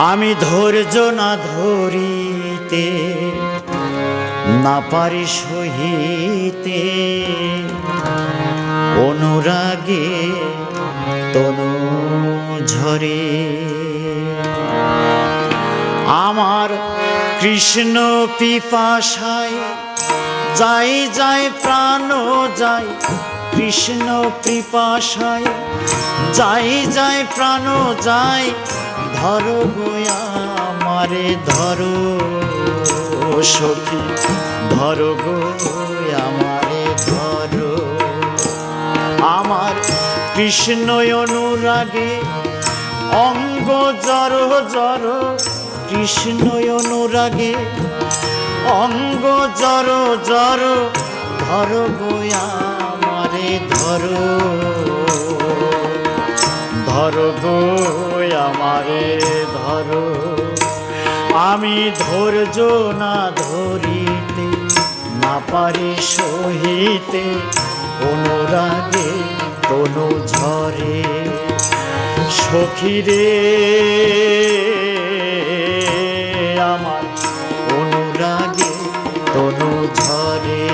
আমি ধৈর্য না ধরিতে না পারি সহিতে অনুরাগে তনু ঝরে। আমার কৃষ্ণ পিপাসায় যাই যাই প্রাণ যায়, কৃষ্ণ পিপাসায় যাই যাই প্রাণ যায়। ধরো গো আমারে ধরো সখী, ধরো গো আমারে ধরো। আমার কৃষ্ণ অনুরাগে অঙ্গ জড় জড়, কৃষ্ণ অনুরাগে অঙ্গ জড় জড়। ধরো গো আমারে ধরো, ধরো গো আমারে ধরো। আমি ধৈর্য না ধরিতে না পারি সহিতে অনুরাগে তনু ঝরে। সখী রে আমার অনুরাগে তনু ঝরে।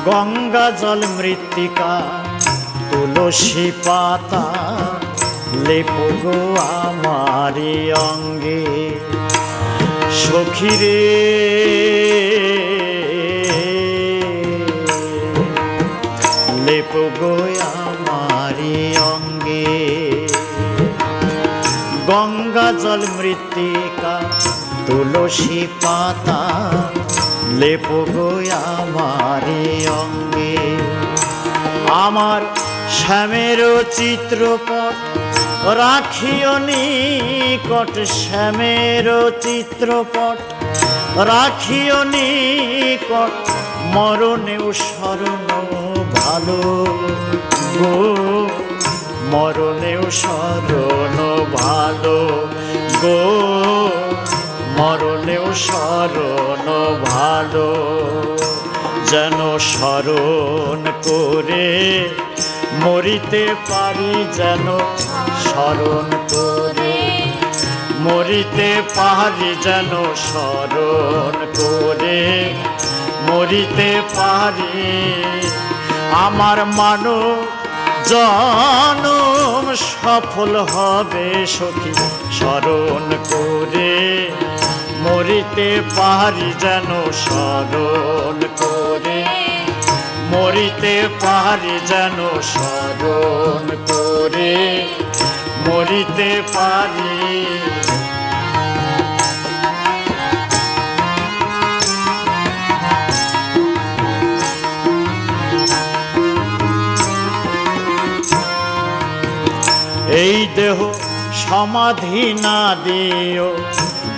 গঙ্গা জল মৃত্তিকা তুলসী পাতা লেপো গো আমারি অঙ্গে। সখী রে লেপো গো আমারি অঙ্গে। গঙ্গা জল মৃত্তিকা তুলসী পাতা লেপো গো আমারি অঙ্গে। আমার শ্যামের চিত্রপট রাখিও নিকট, শ্যামের চিত্রপট রাখিও নিকট। মরণেও স্মরণ ভালো গো, মরণেও স্মরণ ভালো গো, মরণেও স্মরণ ভালো। যেন স্মরণ করে মরিতে পারি, যেন স্মরণ করে মরিতে পারি, যেন স্মরণ করে মরিতে পারি। আমার মানব জনম সফল হবে সখী স্মরণ করে মরিতে পারি, যেন স্মরণ করে মরিতে পারি, যেন স্মরণ করে মরিতে পারি। এই দেহ সমাধি না দিও,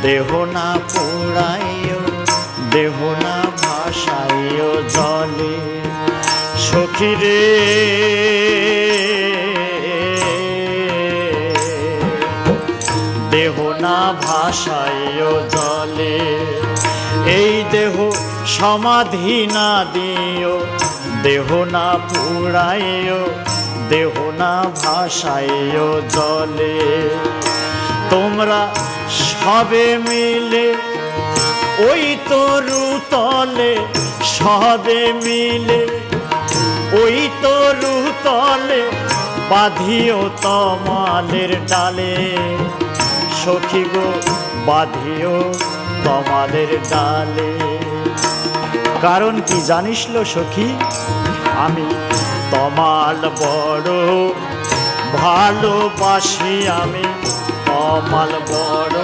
দেহ না পোড়াইও, দেহ না ভাসাইও জলে। সখী রে দেহ না ভাসাইও জলে। এই দেহ সমাধি না দিও, দেহ না পোড়াইও, দেহ না ভাসাইও জলে। তোমরা সবে মিলে ওই তরু তলে, সবে মিলে ওই তরু তলে বাঁধিও তমালের ডালে। সখী গো বাঁধিও তমালের ডালে। কারণ কি জানিস লো সখী, আমি তমাল বড় ভালোবাসি, আমি তমাল বড়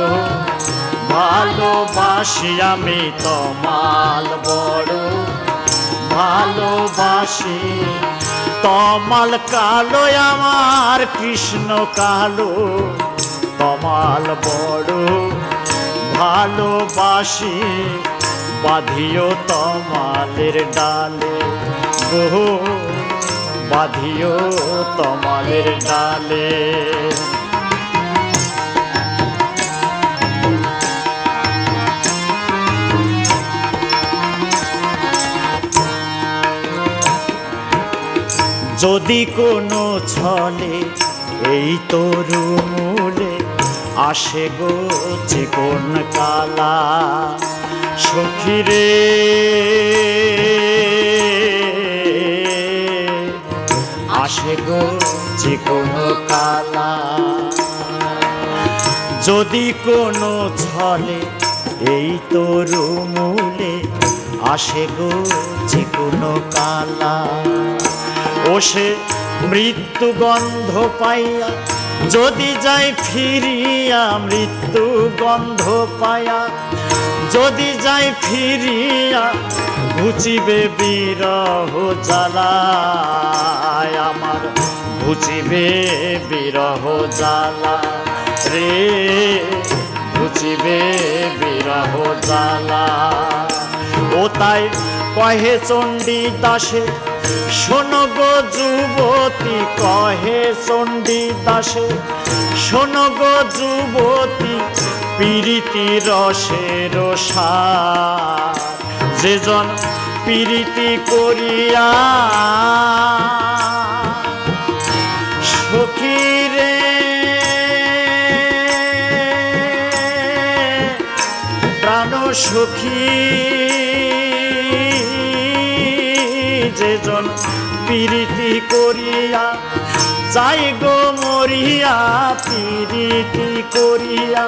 ভালোবাসি, আমি তমাল বড় ভালোবাসি। তমাল কালো আমার কৃষ্ণ কালো, তমাল বড় ভালোবাসি। বাঁধিও তমালের ডালে গো, বাঁধিও তমালের ডালে। যদি কোনো ছলে এই তরু মূলে আসে গো চিকন কালা, সখী রে আসে গো চিকন কালা। যদি কোনো ছলে এই তরু মূলে আসে গো চিকন কালা, ও সে মৃত্যু গন্ধ পাইয়া যদি যায় ফিরিয়া, মৃত্যু গন্ধ পাইয়া যদি যায় ফিরিয়া, ঘুচিবে বিরহ জ্বালায় আমার, ঘুচিবে বিরহ জ্বালা রে, ঘুচিবে বিরহ জ্বালা। ও তাই কহে চণ্ডী দাসে শোনো গো যুবতী, কহে চণ্ডী দাসে শোনো গো যুবতী, পীড়িতি রসের সার, যেজন পীড়িতি করিয়া সখী রে প্রাণ সখী, যেজন পীড়িতি করিয়া যাই গো মরিয়া, পীড়িতি করিয়া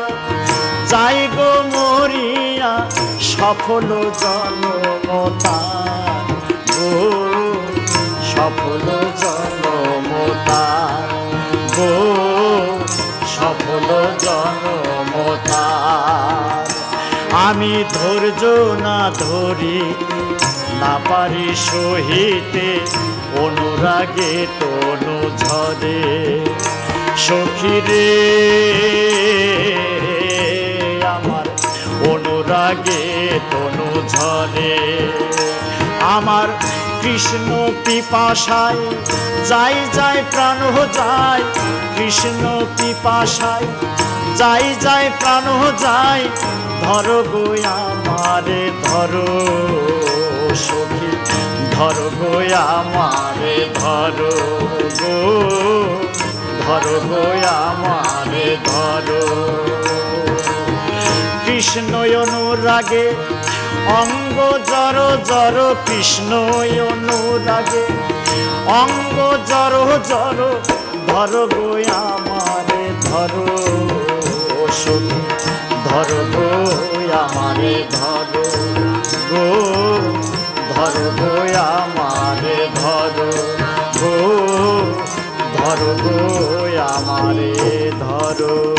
যাই গো মরিয়া, সফল জনম তার গো, সফল জনম তার গো, সফল জনম তার। আমি ধৈর্য না ধরি না পারি সহিতে, অনুরাগে তনু ঝরে সখী রে আমার, অনুরাগে তনু ঝরে আমার। কৃষ্ণ পিপাসায় যাই যাই প্রাণ যায়, কৃষ্ণ পিপাসায় যাই যাই প্রাণ যায়, ধরো গো আমারে ধরো সখী, ধরো গো আমারে ধরো গো, ধরো গো আমারে ধরো। কৃষ্ণ অনুরাগে অঙ্গ জর জর, কৃষ্ণ অনুরাগে অঙ্গ জর জর, ধরো গো আমারে ধরো সখী, ধরো গো আমারে ধরো গো, ধরো গো আমারে ধরো গো, ধরো গো আমারে ধরো।